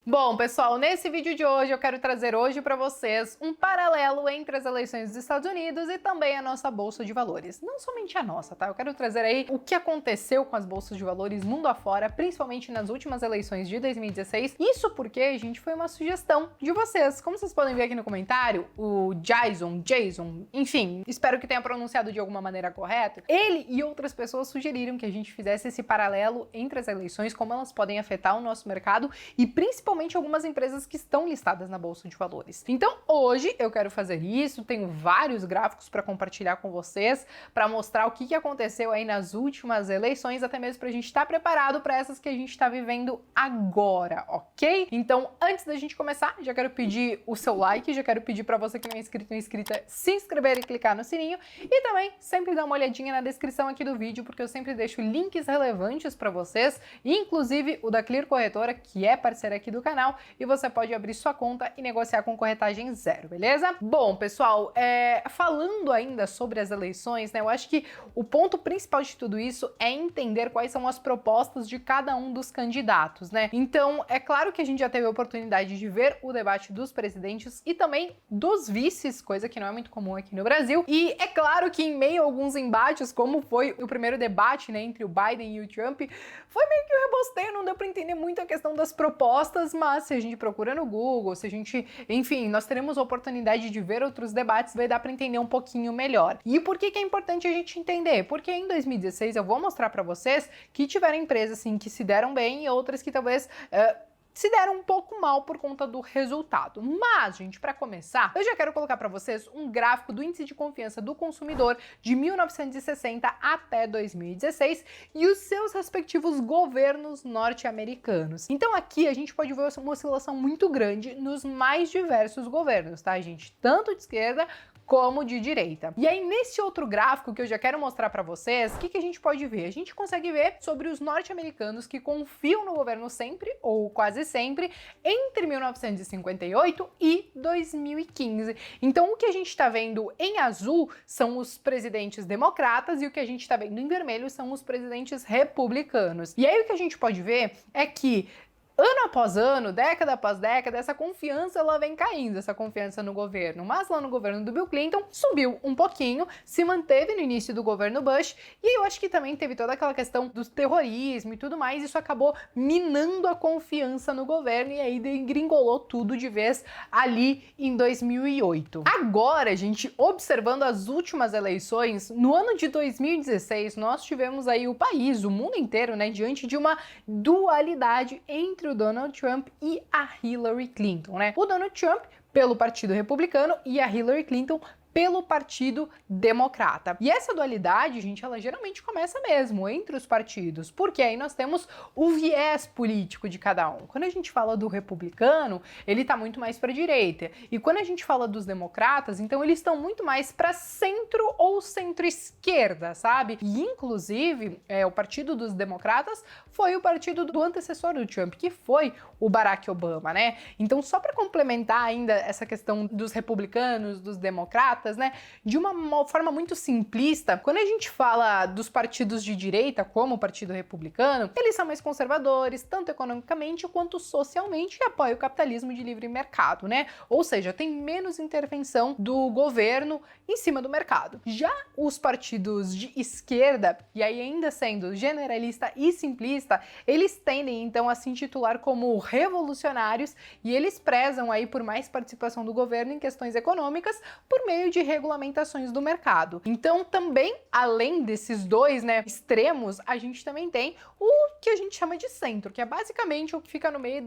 Bom, pessoal, nesse vídeo de hoje eu quero trazer hoje para vocês um paralelo entre as eleições dos Estados Unidos e também a nossa Bolsa de Valores. Não somente a nossa, tá? Eu quero trazer aí o que aconteceu com as bolsas de valores mundo afora, principalmente nas últimas eleições de 2016. Isso porque, gente, foi uma sugestão de vocês. Como vocês podem ver aqui no comentário, o Jason, enfim, espero que tenha pronunciado de alguma maneira correta, ele e outras pessoas sugeriram que a gente fizesse esse paralelo entre as eleições, como elas podem afetar o nosso mercado e principalmente algumas empresas que estão listadas na Bolsa de Valores. Então, hoje eu quero fazer isso, tenho vários gráficos para compartilhar com vocês, para mostrar o que aconteceu aí nas últimas eleições, até mesmo para a gente estar preparado para essas que a gente está vivendo agora, ok? Então, antes da gente começar, já quero pedir o seu like, já quero pedir para você que não é inscrito ou inscrita se inscrever e clicar no sininho, e também sempre dar uma olhadinha na descrição aqui do vídeo, porque eu sempre deixo links relevantes para vocês, inclusive o da Clear Corretora, que é parceira aqui do canal, e você pode abrir sua conta e negociar com corretagem zero, beleza? Bom, pessoal, falando ainda sobre as eleições, né, eu acho que o ponto principal de tudo isso é entender quais são as propostas de cada um dos candidatos, né? Então, é claro que a gente já teve a oportunidade de ver o debate dos presidentes e também dos vices, coisa que não é muito comum aqui no Brasil, e é claro que em meio a alguns embates, como foi o primeiro debate, né, entre o Biden e o Trump, foi meio que um rebosteio, não deu pra entender muito a questão das propostas, mas se a gente procura no Google, se a gente, enfim, nós teremos a oportunidade de ver outros debates, vai dar pra entender um pouquinho melhor. E por que é importante a gente entender? Porque em 2016 eu vou mostrar pra vocês que tiveram empresas, assim, que se deram bem e outras que talvez se deram um pouco mal por conta do resultado. Mas, gente, para começar, eu já quero colocar para vocês um gráfico do índice de confiança do consumidor de 1960 até 2016 e os seus respectivos governos norte-americanos. Então aqui a gente pode ver uma oscilação muito grande nos mais diversos governos, tá, gente? Tanto de esquerda como de direita. E aí, nesse outro gráfico que eu já quero mostrar para vocês, o que a gente pode ver? A gente consegue ver sobre os norte-americanos que confiam no governo sempre, ou quase sempre, entre 1958 e 2015. Então, o que a gente está vendo em azul são os presidentes democratas e o que a gente está vendo em vermelho são os presidentes republicanos. E aí, o que a gente pode ver é que ano após ano, década após década, essa confiança ela vem caindo, essa confiança no governo. Mas lá no governo do Bill Clinton subiu um pouquinho, se manteve no início do governo Bush, e eu acho que também teve toda aquela questão do terrorismo e tudo mais, isso acabou minando a confiança no governo e aí degringolou tudo de vez ali em 2008. Agora, gente, observando as últimas eleições, no ano de 2016, nós tivemos aí o país, o mundo inteiro, né, diante de uma dualidade entre o Donald Trump e a Hillary Clinton, né? O Donald Trump pelo Partido Republicano e a Hillary Clinton pelo Partido Democrata. E essa dualidade, gente, ela geralmente começa mesmo entre os partidos, porque aí nós temos o viés político de cada um. Quando a gente fala do republicano, ele tá muito mais para direita. E quando a gente fala dos democratas, então eles estão muito mais para centro ou centro-esquerda, sabe? E inclusive, o Partido dos Democratas foi o partido do antecessor do Trump, que foi o Barack Obama, né? Então, só para complementar ainda essa questão dos republicanos, dos democratas, né, de uma forma muito simplista, quando a gente fala dos partidos de direita, como o Partido Republicano, eles são mais conservadores, tanto economicamente quanto socialmente, e apoiam o capitalismo de livre mercado, né? Ou seja, tem menos intervenção do governo em cima do mercado. Já os partidos de esquerda, e aí ainda sendo generalista e simplista, eles tendem então a se intitular como revolucionários e eles prezam aí por mais participação do governo em questões econômicas por meio de regulamentações do mercado. Então, também, além desses dois, né, extremos, a gente também tem o que a gente chama de centro, que é basicamente o que fica no meio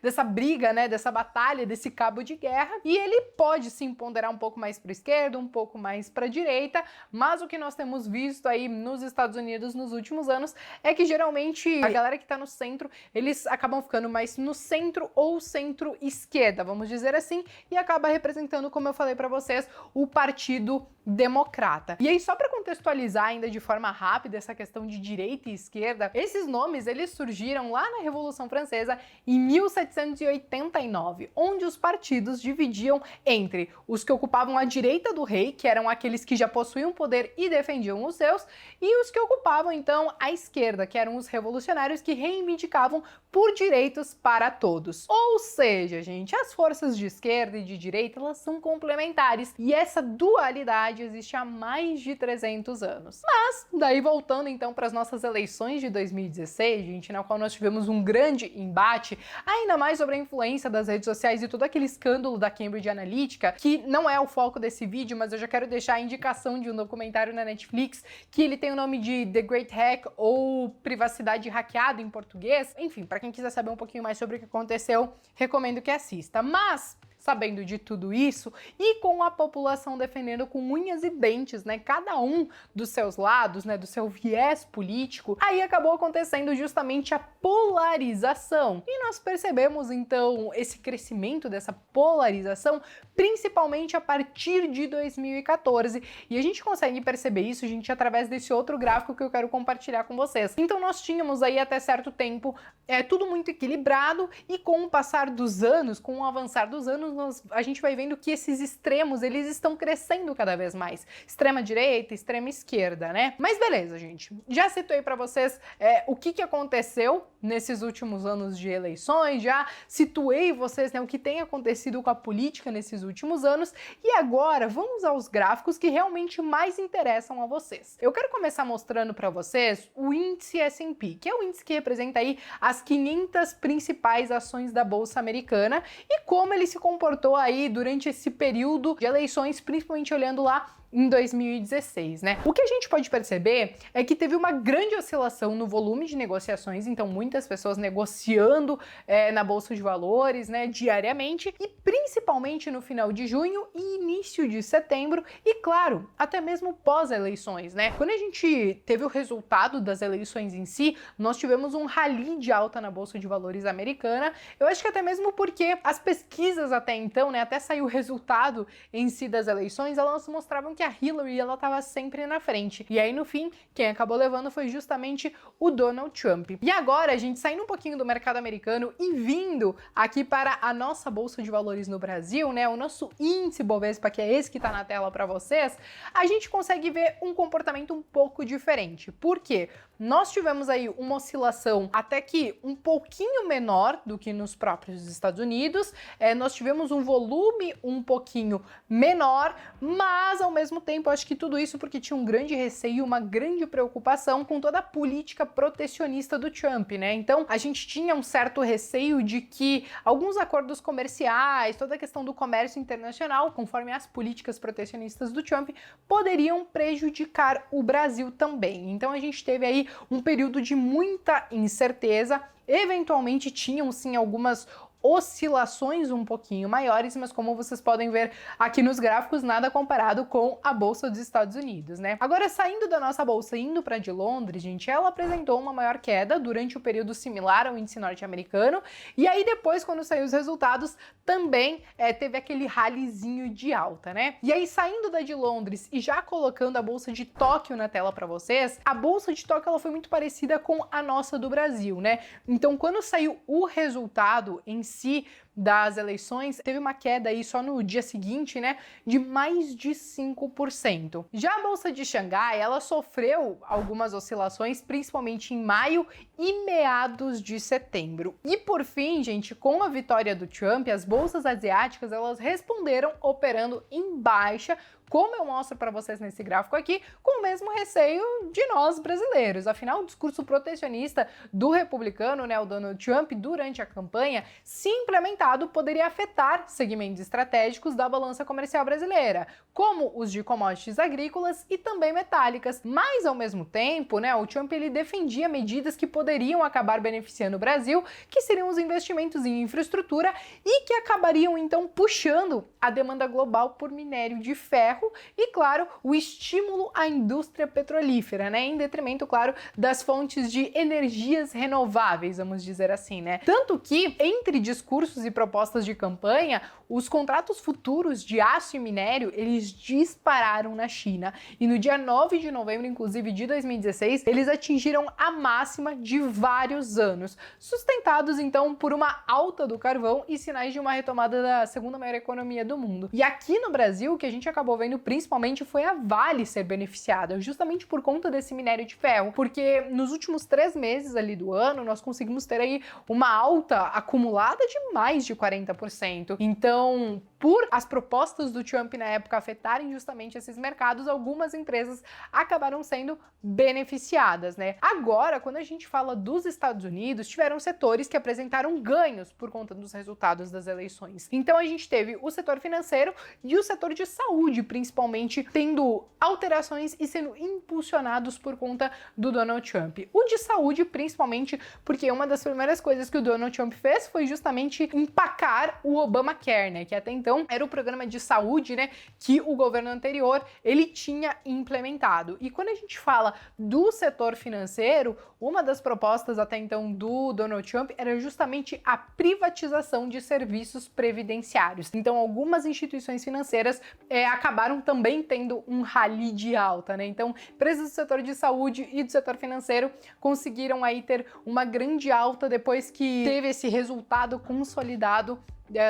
dessa briga, né, dessa batalha, desse cabo de guerra, e ele pode sim ponderar um pouco mais para a esquerda, um pouco mais para a direita, mas o que nós temos visto aí nos Estados Unidos nos últimos anos é que geralmente a galera que está no centro, eles acabam ficando mais no centro ou centro-esquerda, vamos dizer assim, e acaba representando, como eu falei para vocês, o Partido democrata. E aí, só para contextualizar ainda de forma rápida essa questão de direita e esquerda, esses nomes eles surgiram lá na Revolução Francesa em 1789, onde os partidos dividiam entre os que ocupavam a direita do rei, que eram aqueles que já possuíam poder e defendiam os seus, e os que ocupavam então a esquerda, que eram os revolucionários que reivindicavam por direitos para todos. Ou seja, gente, as forças de esquerda e de direita, elas são complementares, e essa dualidade existe há mais de 300 anos. Mas, daí voltando então para as nossas eleições de 2016, gente, na qual nós tivemos um grande embate, ainda mais sobre a influência das redes sociais e todo aquele escândalo da Cambridge Analytica, que não é o foco desse vídeo, mas eu já quero deixar a indicação de um documentário na Netflix, que ele tem o nome de The Great Hack, ou Privacidade Hackeada em português. Enfim, para quem quiser saber um pouquinho mais sobre o que aconteceu, recomendo que assista. Mas, sabendo de tudo isso e com a população defendendo com unhas e dentes, né, cada um dos seus lados, né, do seu viés político, aí acabou acontecendo justamente a polarização. E nós percebemos então esse crescimento dessa polarização principalmente a partir de 2014, e a gente consegue perceber isso, gente, através desse outro gráfico que eu quero compartilhar com vocês. Então nós tínhamos aí até certo tempo tudo muito equilibrado, e com o passar dos anos, com o avançar dos anos, a gente vai vendo que esses extremos, eles estão crescendo cada vez mais. Extrema direita, extrema esquerda, né? Mas beleza, gente. Já situei para vocês o que aconteceu nesses últimos anos de eleições, já situei vocês, né, o que tem acontecido com a política nesses últimos anos, e agora vamos aos gráficos que realmente mais interessam a vocês. Eu quero começar mostrando para vocês o índice S&P, que é o índice que representa aí as 500 principais ações da Bolsa Americana, e como ele se comportou aí durante esse período de eleições, principalmente olhando lá em 2016, né? O que a gente pode perceber é que teve uma grande oscilação no volume de negociações, então muitas pessoas negociando na Bolsa de Valores, né, diariamente, e principalmente no final de junho e início de setembro, e claro, até mesmo pós-eleições, né? Quando a gente teve o resultado das eleições em si, nós tivemos um rally de alta na Bolsa de Valores americana. Eu acho que até mesmo porque as pesquisas até então, né, até sair o resultado em si das eleições, elas mostravam que a Hillary, ela estava sempre na frente. E aí, no fim, quem acabou levando foi justamente o Donald Trump. E agora, a gente saindo um pouquinho do mercado americano e vindo aqui para a nossa Bolsa de Valores no Brasil, né, o nosso índice Bovespa, que é esse que está na tela para vocês, a gente consegue ver um comportamento um pouco diferente. Por quê? Nós tivemos aí uma oscilação até que um pouquinho menor do que nos próprios Estados Unidos, nós tivemos um volume um pouquinho menor, mas ao mesmo tempo, acho que tudo isso porque tinha um grande receio, uma grande preocupação com toda a política protecionista do Trump, né? Então, a gente tinha um certo receio de que alguns acordos comerciais, toda a questão do comércio internacional, conforme as políticas protecionistas do Trump, poderiam prejudicar o Brasil também. Então, a gente teve aí um período de muita incerteza. Eventualmente, tinham sim algumas oscilações um pouquinho maiores, mas como vocês podem ver aqui nos gráficos, nada comparado com a Bolsa dos Estados Unidos, né? Agora, saindo da nossa bolsa e indo para de Londres, gente, ela apresentou uma maior queda durante o período similar ao índice norte-americano, e aí depois, quando saiu os resultados, também teve aquele rallyzinho de alta, né? E aí, saindo da de Londres e já colocando a Bolsa de Tóquio na tela para vocês, a Bolsa de Tóquio, ela foi muito parecida com a nossa do Brasil, né? Então, quando saiu o resultado em si das eleições, teve uma queda aí só no dia seguinte, né, de mais de 5%. Já a Bolsa de Xangai, ela sofreu algumas oscilações, principalmente em maio e meados de setembro. E por fim, gente, com a vitória do Trump, as bolsas asiáticas, elas responderam operando em baixa, como eu mostro para vocês nesse gráfico aqui, com o mesmo receio de nós brasileiros. Afinal, o discurso protecionista do republicano, né, o Donald Trump, durante a campanha, se implementado, poderia afetar segmentos estratégicos da balança comercial brasileira, como os de commodities agrícolas e também metálicas. Mas, ao mesmo tempo, né, o Trump ele defendia medidas que poderiam acabar beneficiando o Brasil, que seriam os investimentos em infraestrutura e que acabariam, então, puxando a demanda global por minério de ferro, ferro e, claro, o estímulo à indústria petrolífera, né, em detrimento, claro, das fontes de energias renováveis, vamos dizer assim, né? Tanto que, entre discursos e propostas de campanha, os contratos futuros de aço e minério, eles dispararam na China. E no dia 9 de novembro, inclusive, de 2016, eles atingiram a máxima de vários anos, sustentados, então, por uma alta do carvão e sinais de uma retomada da segunda maior economia do mundo. E aqui no Brasil, o que a gente acabou vendo principalmente foi a Vale ser beneficiada, justamente por conta desse minério de ferro, porque nos últimos 3 meses ali do ano, nós conseguimos ter aí uma alta acumulada de mais de 40%. Então, por as propostas do Trump na época afetarem justamente esses mercados, algumas empresas acabaram sendo beneficiadas, né? Agora, quando a gente fala dos Estados Unidos, tiveram setores que apresentaram ganhos por conta dos resultados das eleições. Então a gente teve o setor financeiro e o setor de saúde, principalmente, tendo alterações e sendo impulsionados por conta do Donald Trump. O de saúde, principalmente, porque uma das primeiras coisas que o Donald Trump fez foi justamente empacar o Obamacare, né? Que até então era o programa de saúde, né, que o governo anterior ele tinha implementado. E quando a gente fala do setor financeiro, uma das propostas até então do Donald Trump era justamente a privatização de serviços previdenciários. Então, algumas instituições financeiras acabaram também tendo um rally de alta, né? Então, empresas do setor de saúde e do setor financeiro conseguiram aí ter uma grande alta depois que teve esse resultado consolidado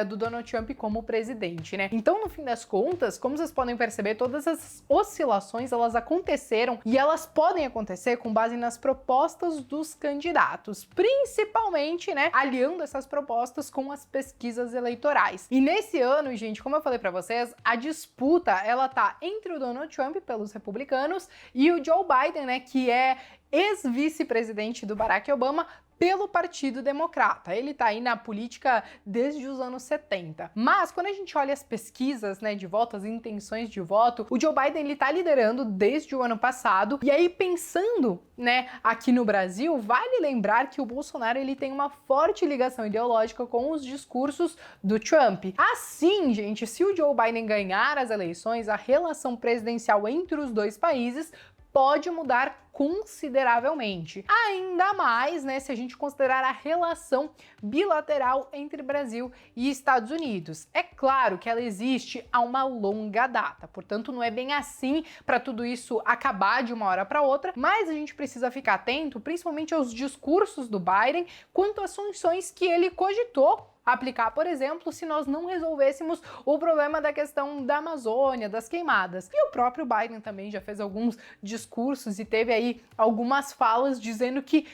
do Donald Trump como presidente, né? Então, no fim das contas, como vocês podem perceber, todas essas oscilações, elas aconteceram e elas podem acontecer com base nas propostas dos candidatos, principalmente, né, aliando essas propostas com as pesquisas eleitorais. E nesse ano, gente, como eu falei pra vocês, a disputa, ela tá entre o Donald Trump pelos republicanos e o Joe Biden, né, que é ex-vice-presidente do Barack Obama, pelo Partido Democrata. Ele tá aí na política desde os anos 70. Mas quando a gente olha as pesquisas, né, de voto, as intenções de voto, o Joe Biden ele tá liderando desde o ano passado. E aí pensando, né, aqui no Brasil, vale lembrar que o Bolsonaro ele tem uma forte ligação ideológica com os discursos do Trump. Assim, gente, se o Joe Biden ganhar as eleições, a relação presidencial entre os dois países pode mudar consideravelmente. Ainda mais, né, se a gente considerar a relação bilateral entre Brasil e Estados Unidos. É claro que ela existe há uma longa data, portanto não é bem assim para tudo isso acabar de uma hora para outra, mas a gente precisa ficar atento, principalmente aos discursos do Biden, quanto às funções que ele cogitou aplicar, por exemplo, se nós não resolvêssemos o problema da questão da Amazônia, das queimadas. E o próprio Biden também já fez alguns discursos e teve aí algumas falas dizendo que,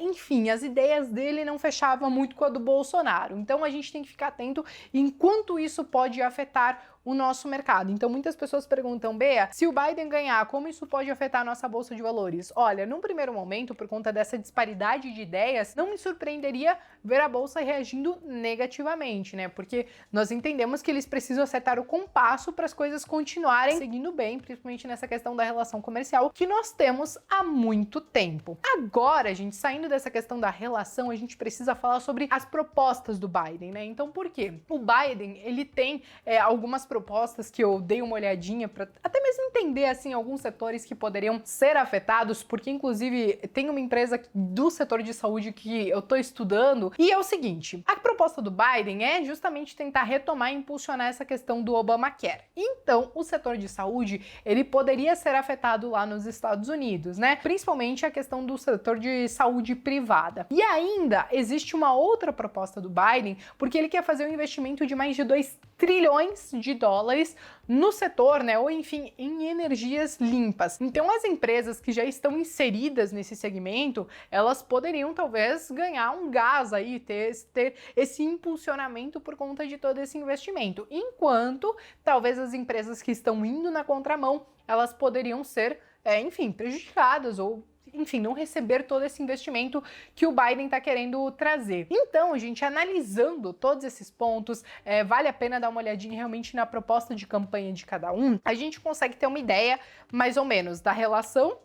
enfim, as ideias dele não fechavam muito com a do Bolsonaro. Então a gente tem que ficar atento em quanto isso pode afetar o nosso mercado. Então muitas pessoas perguntam, Bea, se o Biden ganhar, como isso pode afetar a nossa bolsa de valores? Olha, num primeiro momento, por conta dessa disparidade de ideias, não me surpreenderia ver a bolsa reagindo negativamente, né? Porque nós entendemos que eles precisam acertar o compasso para as coisas continuarem seguindo bem, principalmente nessa questão da relação comercial que nós temos há muito tempo. Agora, gente, saindo dessa questão da relação, a gente precisa falar sobre as propostas do Biden, né? Então, por quê? O Biden, ele tem algumas propostas que eu dei uma olhadinha para até mesmo entender, assim, alguns setores que poderiam ser afetados, porque, inclusive, tem uma empresa do setor de saúde que eu tô estudando, e é o seguinte, a proposta do Biden é justamente tentar retomar e impulsionar essa questão do Obamacare. Então, o setor de saúde, ele poderia ser afetado lá nos Estados Unidos, né? Principalmente a questão do setor de saúde privada. E ainda existe uma outra proposta do Biden, porque ele quer fazer um investimento de mais de 2 trilhões de dólares no setor, né, ou enfim, em energias limpas. Então as empresas que já estão inseridas nesse segmento, elas poderiam talvez ganhar um gás aí, ter esse impulsionamento por conta de todo esse investimento. Enquanto talvez as empresas que estão indo na contramão, elas poderiam ser, enfim, prejudicadas ou enfim, não receber todo esse investimento que o Biden está querendo trazer. Então, gente, analisando todos esses pontos, vale a pena dar uma olhadinha realmente na proposta de campanha de cada um, a gente consegue ter uma ideia, mais ou menos, da relação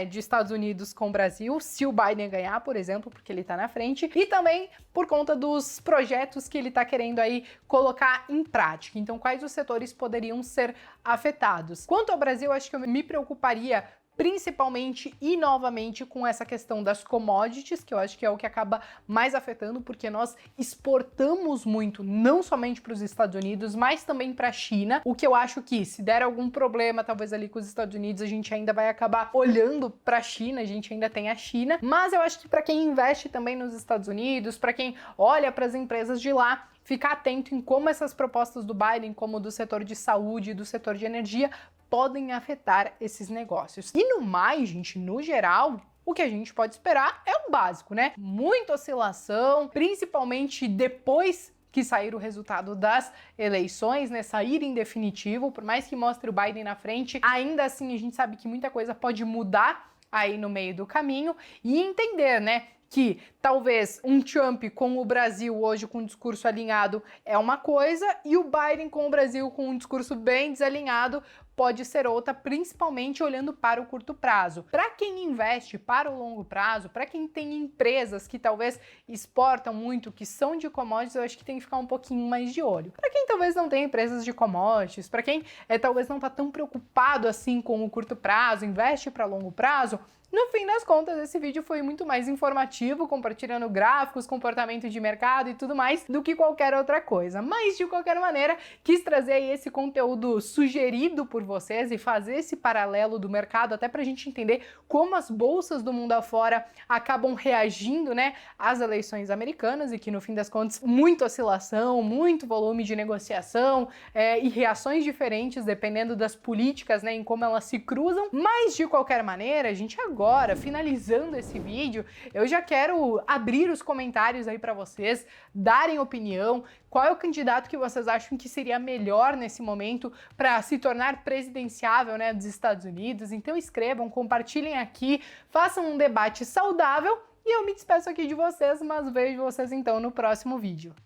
de Estados Unidos com o Brasil, se o Biden ganhar, por exemplo, porque ele tá na frente, e também por conta dos projetos que ele tá querendo aí colocar em prática. Então, quais os setores poderiam ser afetados? Quanto ao Brasil, acho que eu me preocuparia principalmente e novamente com essa questão das commodities, que eu acho que é o que acaba mais afetando, porque nós exportamos muito, não somente para os Estados Unidos, mas também para a China, o que eu acho que se der algum problema, talvez ali com os Estados Unidos, a gente ainda vai acabar olhando para a China, a gente ainda tem a China, mas eu acho que para quem investe também nos Estados Unidos, para quem olha para as empresas de lá, ficar atento em como essas propostas do Biden, como do setor de saúde e do setor de energia, podem afetar esses negócios. E no mais, gente, no geral, o que a gente pode esperar é o básico, né? Muita oscilação, principalmente depois que sair o resultado das eleições, né, sair em definitivo, por mais que mostre o Biden na frente, ainda assim a gente sabe que muita coisa pode mudar aí no meio do caminho e entender, né, que talvez um Trump com o Brasil hoje com um discurso alinhado é uma coisa e o Biden com o Brasil com um discurso bem desalinhado pode ser outra, principalmente olhando para o curto prazo. Para quem investe para o longo prazo, para quem tem empresas que talvez exportam muito, que são de commodities, eu acho que tem que ficar um pouquinho mais de olho. Para quem talvez não tenha empresas de commodities, para quem talvez não está tão preocupado assim com o curto prazo, investe para longo prazo, no fim das contas, esse vídeo foi muito mais informativo, compartilhando gráficos, comportamento de mercado e tudo mais, do que qualquer outra coisa. Mas, de qualquer maneira, quis trazer aí esse conteúdo sugerido por vocês e fazer esse paralelo do mercado, até pra gente entender como as bolsas do mundo afora acabam reagindo, né, às eleições americanas e que, no fim das contas, muita oscilação, muito volume de negociação e reações diferentes dependendo das políticas, né, em como elas se cruzam. Mas, de qualquer maneira, a gente agora, finalizando esse vídeo, eu já quero abrir os comentários aí para vocês, darem opinião, qual é o candidato que vocês acham que seria melhor nesse momento para se tornar presidenciável, né, dos Estados Unidos. Então escrevam, compartilhem aqui, façam um debate saudável e eu me despeço aqui de vocês, mas vejo vocês então no próximo vídeo.